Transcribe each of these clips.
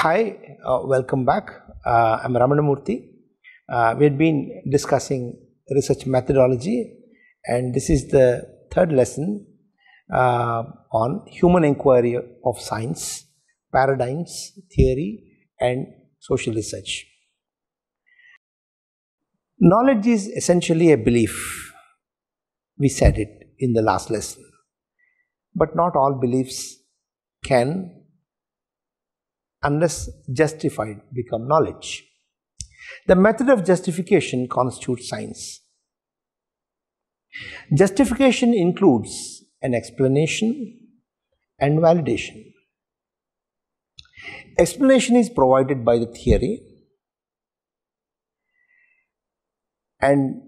Hi, welcome back. I'm Ramanamurthy. We had been discussing research methodology, and this is the third lesson on human inquiry of science, paradigms, theory, and social research. Knowledge is essentially a belief. We said it in the last lesson. But not all beliefs can, unless justified, become knowledge. The method of justification constitutes science. Justification includes an explanation and validation. Explanation is provided by the theory, and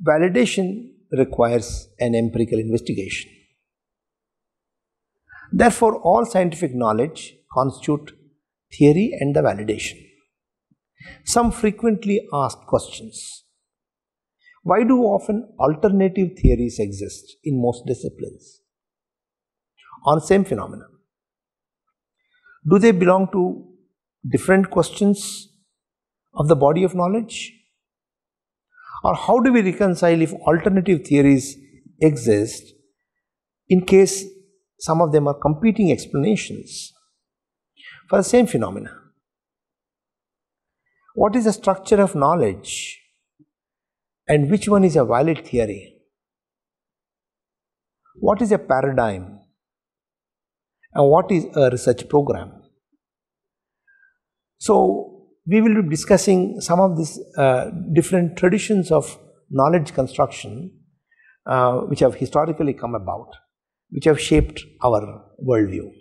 validation requires an empirical investigation. Therefore, all scientific knowledge constitute theory and the validation. Some frequently asked questions. Why do often alternative theories exist in most disciplines on same phenomena? Do they belong to different questions of the body of knowledge? Or how do we reconcile if alternative theories exist in case some of them are competing explanations for the same phenomena? What is the structure of knowledge, and which one is a valid theory? What is a paradigm, and what is a research program? So we will be discussing some of these different traditions of knowledge construction which have historically come about, which have shaped our worldview.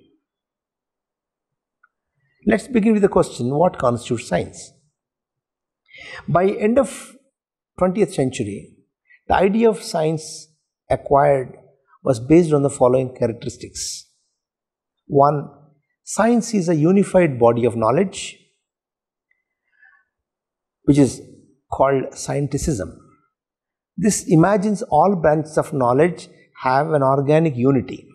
Let's begin with the question, what constitutes science? By end of 20th century, the idea of science acquired was based on the following characteristics. 1. Science is a unified body of knowledge, which is called scienticism. This imagines all branches of knowledge have an organic unity.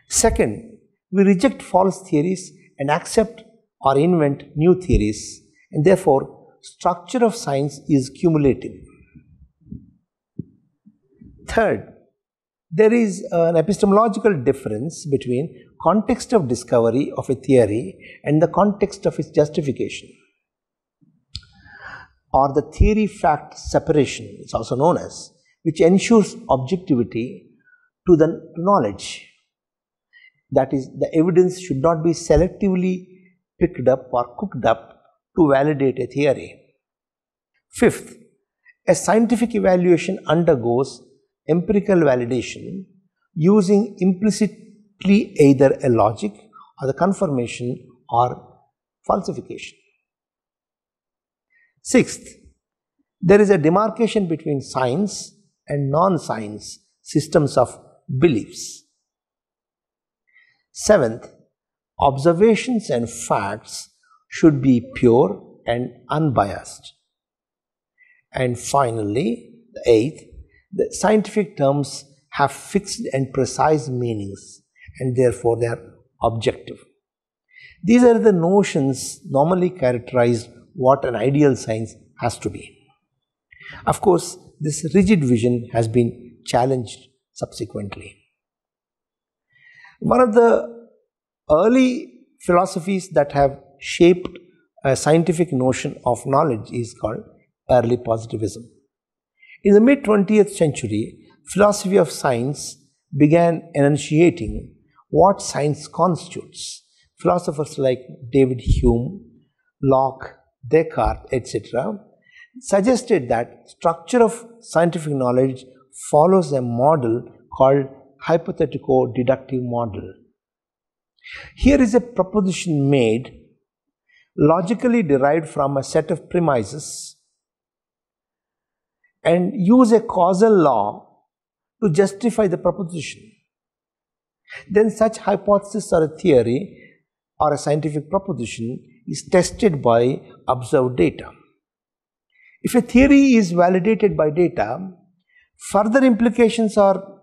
Second, we reject false theories and accept or invent new theories, and therefore structure of science is cumulative. Third, there is an epistemological difference between context of discovery of a theory and the context of its justification, or the theory-fact separation, it's also known as, which ensures objectivity to knowledge. That is, the evidence should not be selectively picked up or cooked up to validate a theory. Fifth, a scientific evaluation undergoes empirical validation using implicitly either a logic or the confirmation or falsification. Sixth, there is a demarcation between science and non-science systems of beliefs. Seventh, observations and facts should be pure and unbiased. And finally, the eighth, the scientific terms have fixed and precise meanings, and therefore they are objective. These are the notions normally characterize what an ideal science has to be. Of course, this rigid vision has been challenged subsequently. One of the early philosophies that have shaped a scientific notion of knowledge is called early positivism. In the mid-20th century, philosophy of science began enunciating what science constitutes. Philosophers like David Hume, Locke, Descartes, etc. suggested that structure of scientific knowledge follows a model called hypothetico-deductive model. Here is a proposition made logically derived from a set of premises and use a causal law to justify the proposition. Then such hypothesis or a theory or a scientific proposition is tested by observed data. If a theory is validated by data, further implications are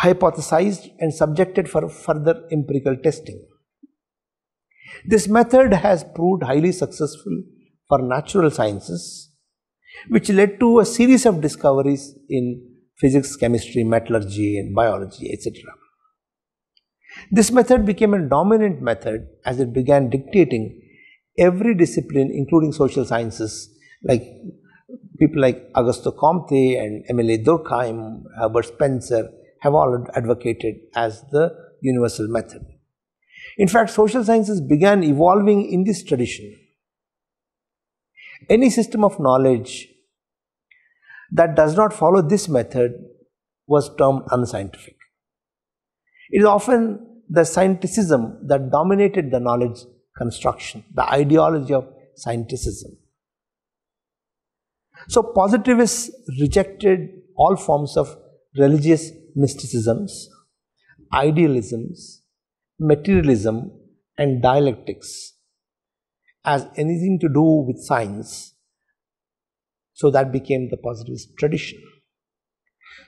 hypothesized and subjected for further empirical testing. This method has proved highly successful for natural sciences, which led to a series of discoveries in physics, chemistry, metallurgy, and biology, etc. This method became a dominant method as it began dictating every discipline, including social sciences, like people like Augusto Comte and Emile Durkheim, Herbert Spencer have all advocated as the universal method. In fact, social sciences began evolving in this tradition. Any system of knowledge that does not follow this method was termed unscientific. It is often the scienticism that dominated the knowledge construction, the ideology of scienticism. So positivists rejected all forms of religious mysticisms, idealisms, materialism, and dialectics as anything to do with science. So that became the positivist tradition.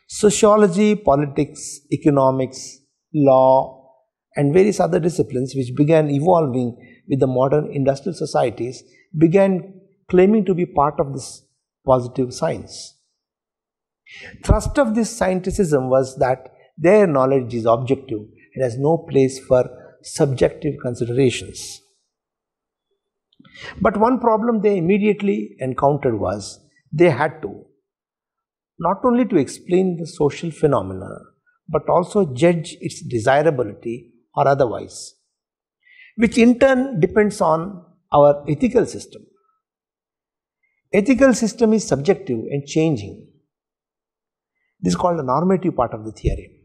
Sociology, politics, economics, law, and various other disciplines which began evolving with the modern industrial societies began claiming to be part of this positive science. Thrust of this scienticism was that their knowledge is objective and has no place for subjective considerations. But one problem they immediately encountered was they had to not only to explain the social phenomena but also judge its desirability or otherwise, which in turn depends on our ethical system. Ethical system is subjective and changing. This is called the normative part of the theory.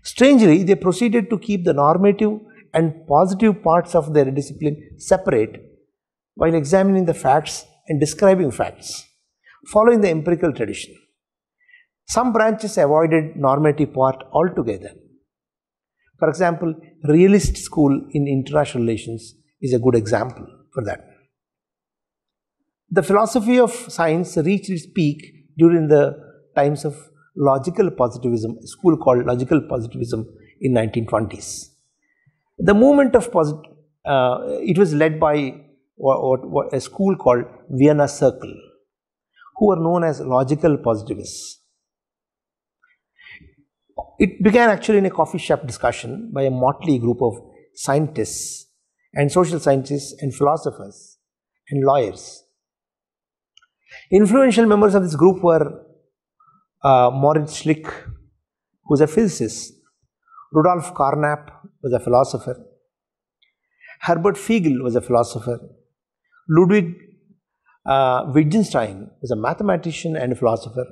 Strangely, they proceeded to keep the normative and positive parts of their discipline separate while examining the facts and describing facts, following the empirical tradition. Some branches avoided normative part altogether. For example, realist school in international relations is a good example for that. The philosophy of science reached its peak during the times of logical positivism, a school called logical positivism in 1920s. The movement of it was led by a school called Vienna Circle, who were known as logical positivists. It began actually in a coffee shop discussion by a motley group of scientists and social scientists and philosophers and lawyers. Influential members of this group were Moritz Schlick, who was a physicist, Rudolf Carnap was a philosopher, Herbert Feigl was a philosopher, Ludwig Wittgenstein was a mathematician and philosopher,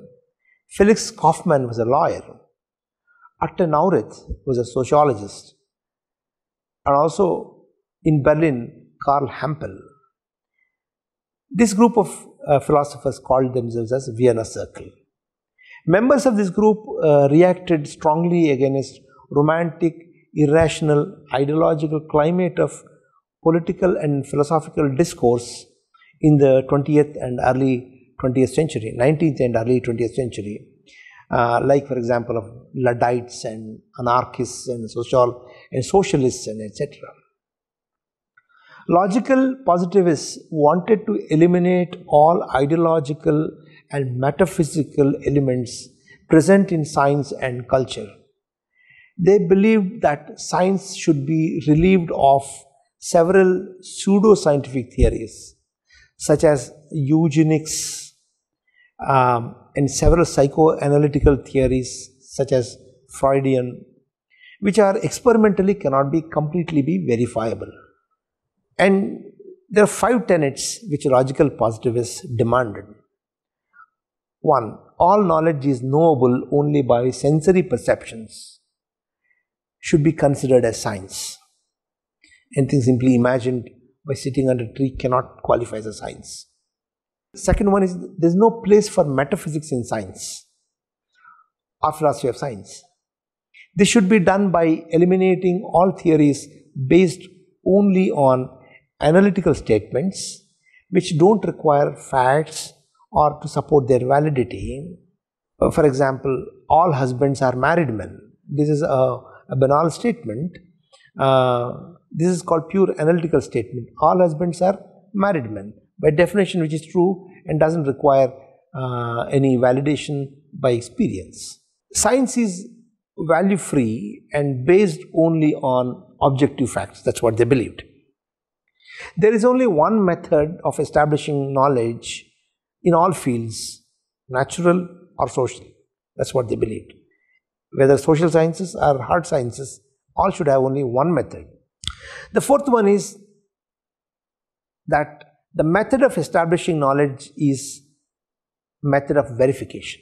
Felix Kaufmann was a lawyer, Atte Naurith was a sociologist, and also in Berlin, Karl Hampel. This group of philosophers called themselves as Vienna Circle. Members of this group reacted strongly against romantic, irrational, ideological climate of political and philosophical discourse in the 20th and early 20th century, 19th and early 20th century, like for example of Luddites and anarchists and socialists and etc. Logical positivists wanted to eliminate all ideological and metaphysical elements present in science and culture. They believed that science should be relieved of several pseudo-scientific theories, such as eugenics, and several psychoanalytical theories, such as Freudian, which are experimentally cannot be completely verifiable. And there are 5 tenets which logical positivists demanded. 1. All knowledge is knowable only by sensory perceptions, should be considered as science. Anything simply imagined by sitting under a tree cannot qualify as a science. Second one is there is no place for metaphysics in science or philosophy of science. This should be done by eliminating all theories based only on analytical statements which don't require facts or to support their validity. For example, all husbands are married men this is a banal statement. This is called pure analytical statement. All husbands are married men, by definition, which is true and doesn't require any validation by experience. Science is value free and based only on objective facts. That's what they believed. There is only one method of establishing knowledge in all fields, natural or social. That's what they believed. Whether social sciences or hard sciences, all should have only one method. The fourth one is that the method of establishing knowledge is method of verification.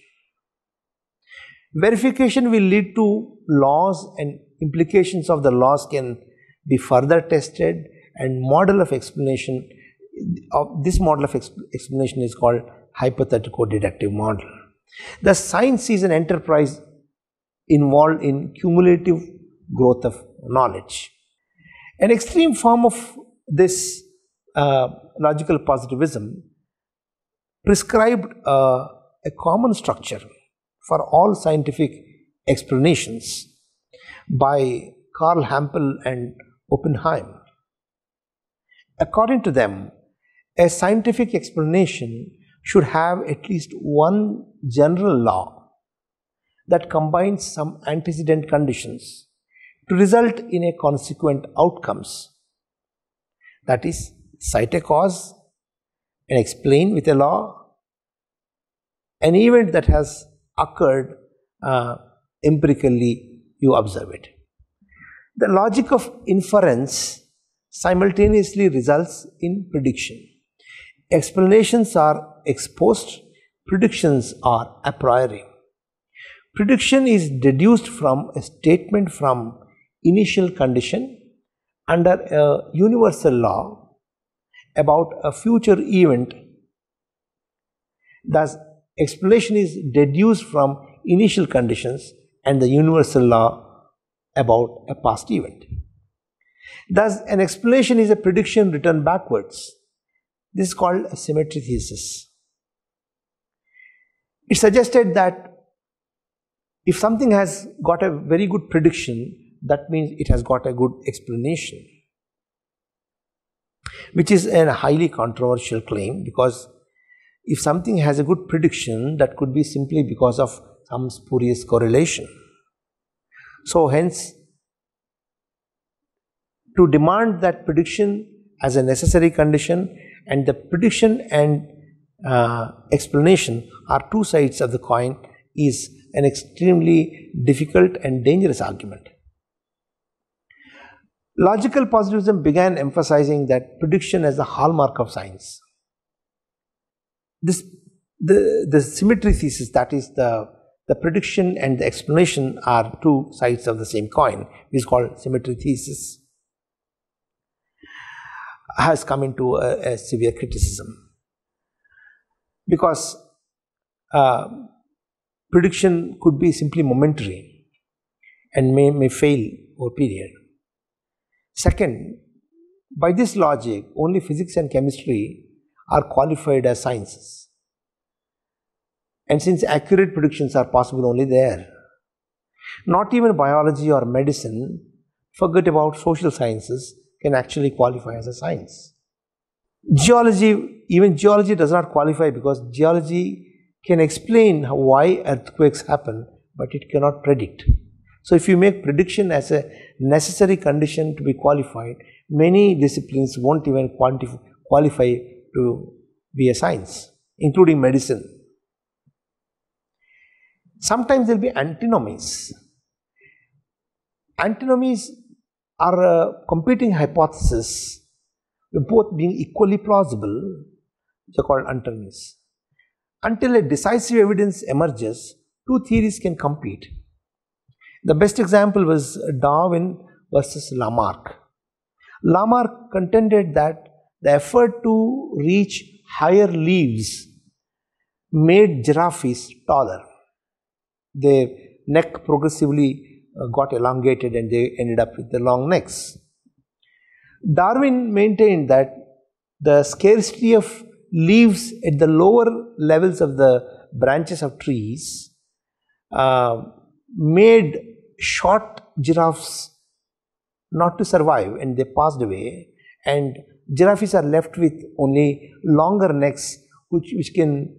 Verification will lead to laws, and implications of the laws can be further tested, and model of explanation of this model of explanation is called hypothetico-deductive model. The science is an enterprise involved in cumulative growth of knowledge. An extreme form of this logical positivism prescribed a common structure for all scientific explanations by Karl, Hampel and Oppenhiem. According to them, a scientific explanation should have at least one general law that combines some antecedent conditions to result in a consequent outcomes. That is, cite a cause and explain with a law an event that has occurred empirically, you observe it. The logic of inference simultaneously results in prediction. Explanations are ex post, predictions are a priori. Prediction is deduced from a statement from initial condition under a universal law about a future event. Thus, explanation is deduced from initial conditions and the universal law about a past event. Thus, an explanation is a prediction written backwards. This is called a symmetry thesis. It suggested that if something has got a very good prediction, that means it has got a good explanation, which is a highly controversial claim, because if something has a good prediction, that could be simply because of some spurious correlation. So hence, to demand that prediction as a necessary condition, and the prediction and explanation are two sides of the coin, is an extremely difficult and dangerous argument. Logical positivism began emphasizing that prediction as the hallmark of science. The symmetry thesis, that is the prediction and the explanation are two sides of the same coin, is called symmetry thesis, has come into a severe criticism, because prediction could be simply momentary and may fail over period. Second, by this logic, only physics and chemistry are qualified as sciences. And since accurate predictions are possible only there, not even biology or medicine, forget about social sciences, can actually qualify as a science. Geology, even geology does not qualify, because geology can explain why earthquakes happen, but it cannot predict. So if you make prediction as a necessary condition to be qualified, many disciplines won't even qualify to be a science, including medicine. Sometimes there will be antinomies. Antinomies are competing hypotheses, both being equally plausible. They are called antinomies. Until a decisive evidence emerges, two theories can compete. The best example was Darwin versus Lamarck. Lamarck contended that the effort to reach higher leaves made giraffes taller. Their neck progressively got elongated and they ended up with the long necks. Darwin maintained that the scarcity of leaves at the lower levels of the branches of trees made short giraffes not to survive and they passed away, and giraffes are left with only longer necks which can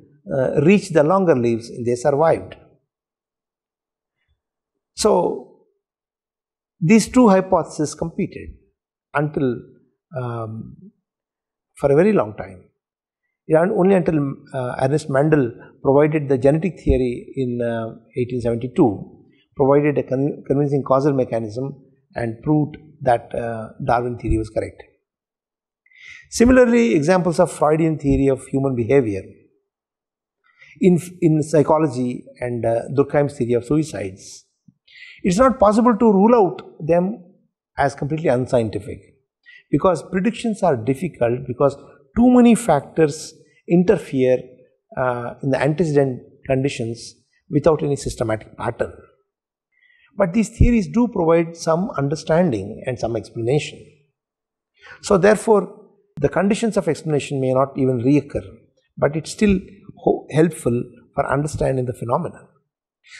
reach the longer leaves, and they survived. So these two hypotheses competed until for a very long time. Only until Ernest Mandel provided the genetic theory in 1872, provided a convincing causal mechanism and proved that Darwin theory was correct. Similarly, examples of Freudian theory of human behavior in psychology and Durkheim's theory of suicides. It's not possible to rule out them as completely unscientific, because predictions are difficult because too many factors interfere in the antecedent conditions without any systematic pattern. But these theories do provide some understanding and some explanation. So therefore, the conditions of explanation may not even reoccur, but it's still helpful for understanding the phenomenon.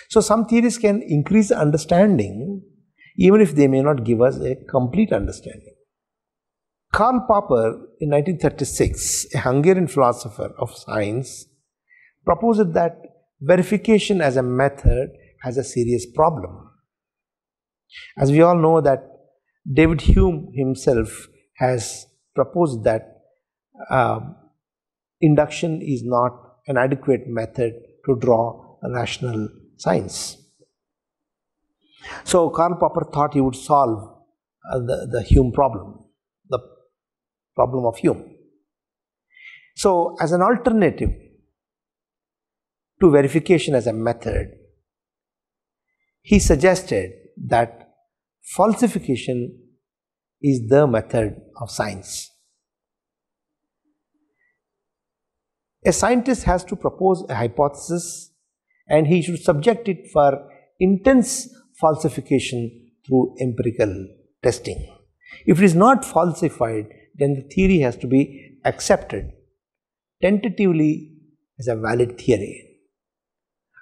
So some theories can increase understanding even if they may not give us a complete understanding. Karl Popper in 1936, a Hungarian philosopher of science, proposed that verification as a method has a serious problem. As we all know that David Hume himself has proposed that induction is not an adequate method to draw a rational science. So Karl Popper thought he would solve the Hume problem, the problem of Hume. So as an alternative to verification as a method, he suggested that falsification is the method of science. A scientist has to propose a hypothesis and he should subject it for intense falsification through empirical testing. If it is not falsified, then the theory has to be accepted tentatively as a valid theory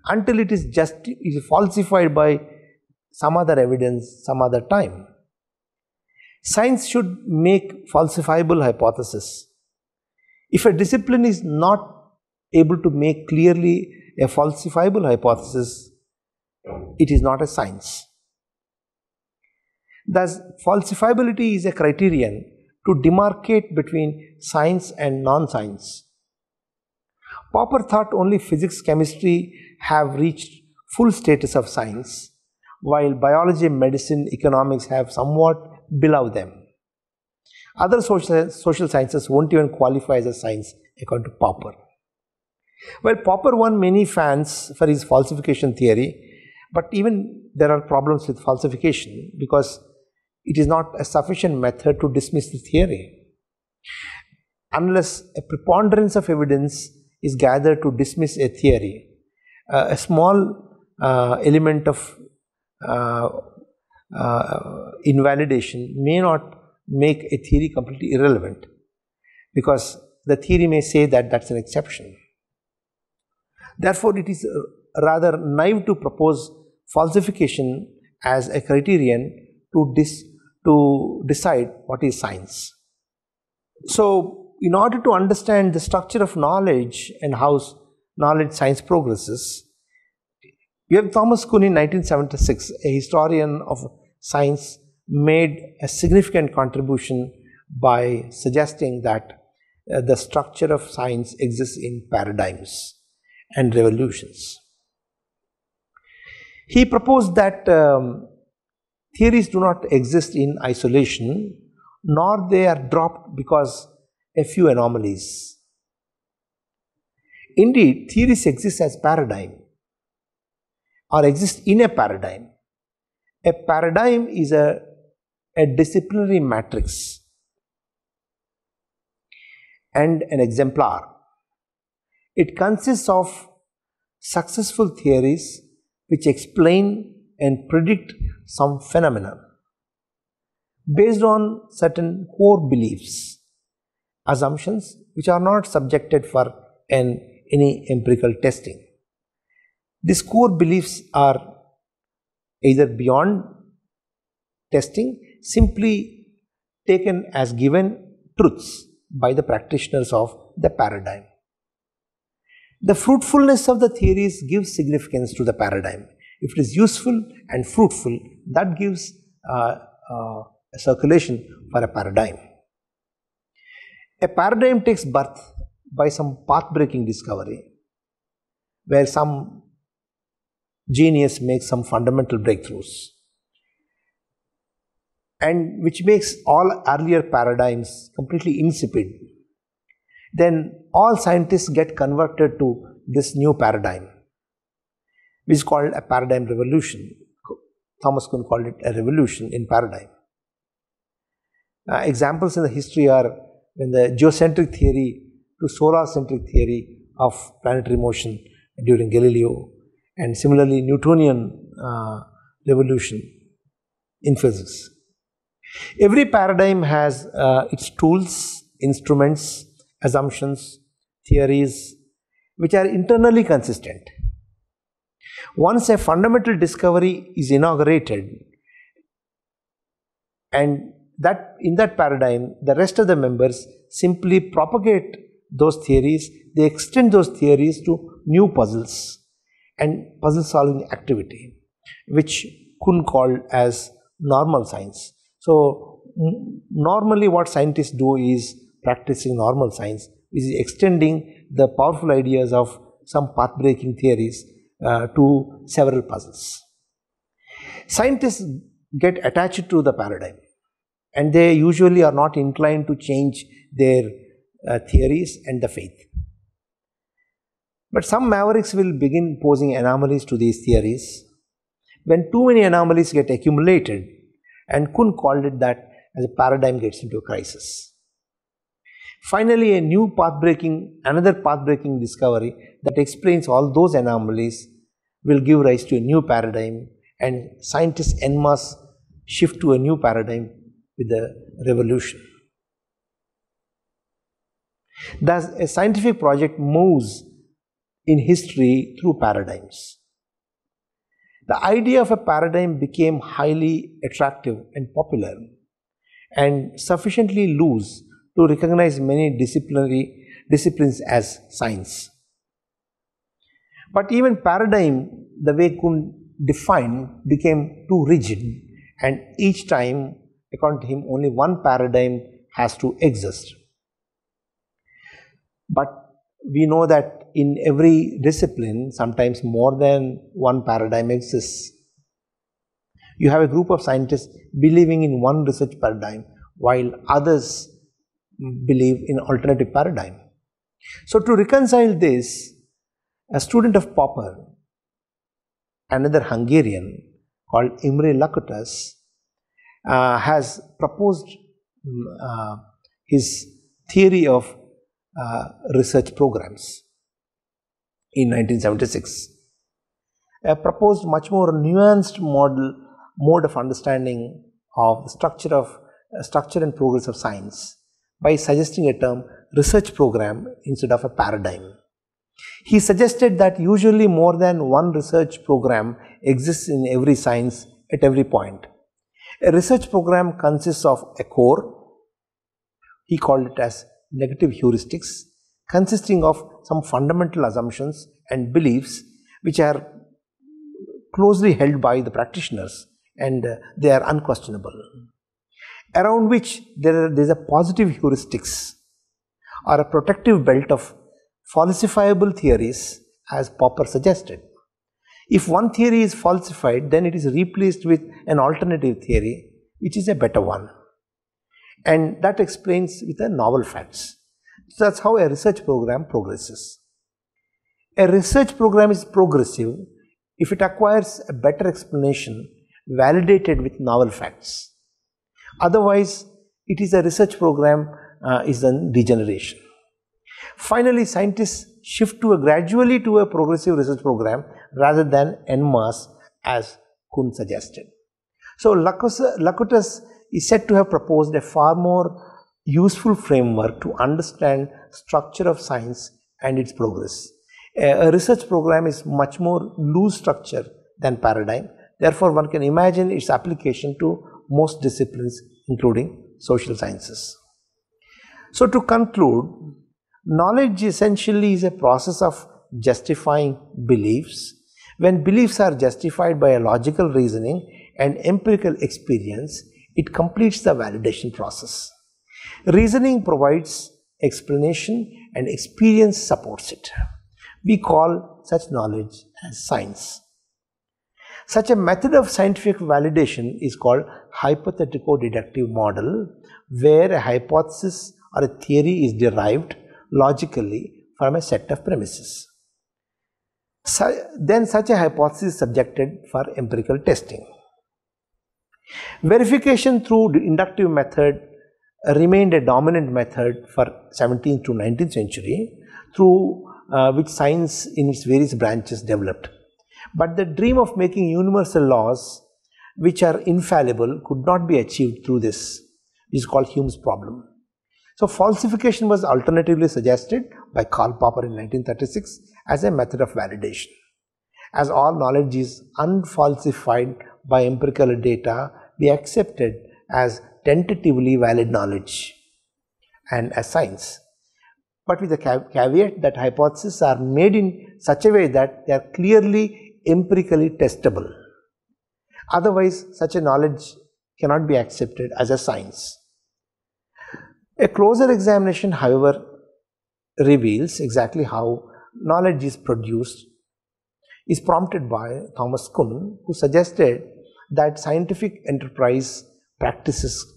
until it is falsified by some other evidence, some other time. Science should make falsifiable hypotheses. If a discipline is not able to make clearly a falsifiable hypothesis, it is not a science. Thus, falsifiability is a criterion to demarcate between science and non-science. Popper thought only physics, chemistry have reached full status of science, while biology, medicine, economics have somewhat below them. Other social sciences won't even qualify as a science according to Popper. Well, Popper won many fans for his falsification theory, but even there are problems with falsification because it is not a sufficient method to dismiss the theory. Unless a preponderance of evidence is gathered to dismiss a theory, a small element of invalidation may not make a theory completely irrelevant, because the theory may say that that's an exception. Therefore, it is rather naive to propose falsification as a criterion to decide what is science. So, in order to understand the structure of knowledge and how knowledge science progresses, we have Thomas Kuhn in 1976, a historian of science, made a significant contribution by suggesting that the structure of science exists in paradigms and revolutions. He proposed that theories do not exist in isolation, nor they are dropped because a few anomalies. Indeed, theories exist as paradigm or exist in a paradigm. A paradigm is a disciplinary matrix and an exemplar. It consists of successful theories which explain and predict some phenomena based on certain core beliefs, assumptions which are not subjected for any empirical testing. These core beliefs are either beyond testing, simply taken as given truths by the practitioners of the paradigm. The fruitfulness of the theories gives significance to the paradigm. If it is useful and fruitful, that gives a circulation for a paradigm. A paradigm takes birth by some path-breaking discovery, where some genius makes some fundamental breakthroughs, and which makes all earlier paradigms completely insipid. Then all scientists get converted to this new paradigm, which is called a paradigm revolution. Thomas Kuhn called it a revolution in paradigm. Examples in the history are when the geocentric theory to solar-centric theory of planetary motion during Galileo, and similarly Newtonian revolution in physics. Every paradigm has its tools, instruments, assumptions, theories, which are internally consistent. Once a fundamental discovery is inaugurated, and that in that paradigm, the rest of the members simply propagate those theories, they extend those theories to new puzzles and puzzle solving activity, which Kuhn called as normal science. So normally what scientists do is practicing normal science, is extending the powerful ideas of some path-breaking theories to several puzzles. Scientists get attached to the paradigm, and they usually are not inclined to change their theories and the faith. But some mavericks will begin posing anomalies to these theories. When too many anomalies get accumulated, and Kuhn called it that as a paradigm gets into a crisis. Finally, another path-breaking discovery that explains all those anomalies will give rise to a new paradigm, and scientists en masse shift to a new paradigm with the revolution. Thus, a scientific project moves in history through paradigms. The idea of a paradigm became highly attractive and popular, and sufficiently loose to recognize many disciplines as science. But even paradigm, the way Kuhn defined, became too rigid, and each time, according to him, only one paradigm has to exist. But we know that in every discipline, sometimes more than one paradigm exists. You have a group of scientists believing in one research paradigm, while others believe in alternative paradigm. So to reconcile this, a student of Popper, another Hungarian called Imre Lakatos, has proposed his theory of research programs in 1976. Proposed much more nuanced mode of understanding of the structure and progress of science by suggesting a term research program instead of a paradigm. He suggested that usually more than one research program exists in every science at every point. A research program consists of a core, he called it as negative heuristics, consisting of some fundamental assumptions and beliefs which are closely held by the practitioners, and they are unquestionable, around which there is a positive heuristics or a protective belt of falsifiable theories, as Popper suggested. If one theory is falsified, then it is replaced with an alternative theory, which is a better one. And that explains with the novel facts. So that's how a research program progresses. A research program is progressive if it acquires a better explanation validated with novel facts. Otherwise, it is a research program is a degeneration. Finally, scientists shift gradually to a progressive research program rather than en masse, as Kuhn suggested. So Lakatos is said to have proposed a far more useful framework to understand structure of science and its progress. A research program is much more loose structure than paradigm, Therefore, one can imagine its application to most disciplines, including social sciences. So, to conclude, knowledge essentially is a process of justifying beliefs. When beliefs are justified by a logical reasoning and empirical experience, it completes the validation process. Reasoning provides explanation and experience supports it. We call such knowledge as science. Such a method of scientific validation is called hypothetico-deductive model, where a hypothesis or a theory is derived logically from a set of premises. Then such a hypothesis is subjected for empirical testing. Verification through the inductive method remained a dominant method for 17th to 19th century, through which science in its various branches developed. But the dream of making universal laws which are infallible could not be achieved through this, which is called Hume's problem. So falsification was alternatively suggested by Karl Popper in 1936 as a method of validation. As all knowledge is unfalsified by empirical data, we accept it as tentatively valid knowledge and as science, but with the caveat that hypotheses are made in such a way that they are clearly empirically testable. Otherwise, such a knowledge cannot be accepted as a science. A closer examination, however, reveals exactly how knowledge is produced, is prompted by Thomas Kuhn, who suggested that scientific enterprise practices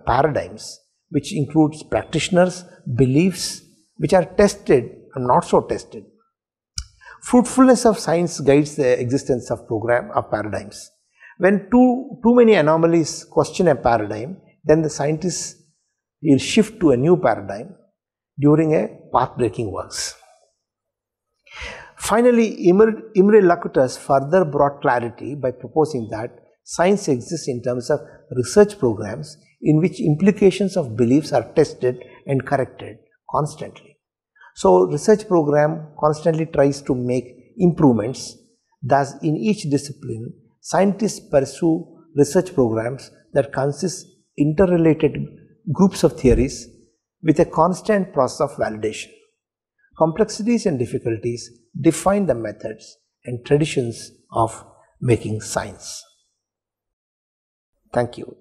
paradigms, which includes practitioners, beliefs, which are tested and not so tested. Fruitfulness of science guides the existence of paradigms. When too many anomalies question a paradigm, then the scientists will shift to a new paradigm during a path-breaking works. Finally, Imre Lakatos further brought clarity by proposing that science exists in terms of research programs in which implications of beliefs are tested and corrected constantly. So, research program constantly tries to make improvements. Thus, in each discipline, scientists pursue research programs that consist interrelated groups of theories with a constant process of validation. Complexities and difficulties define the methods and traditions of making science. Thank you.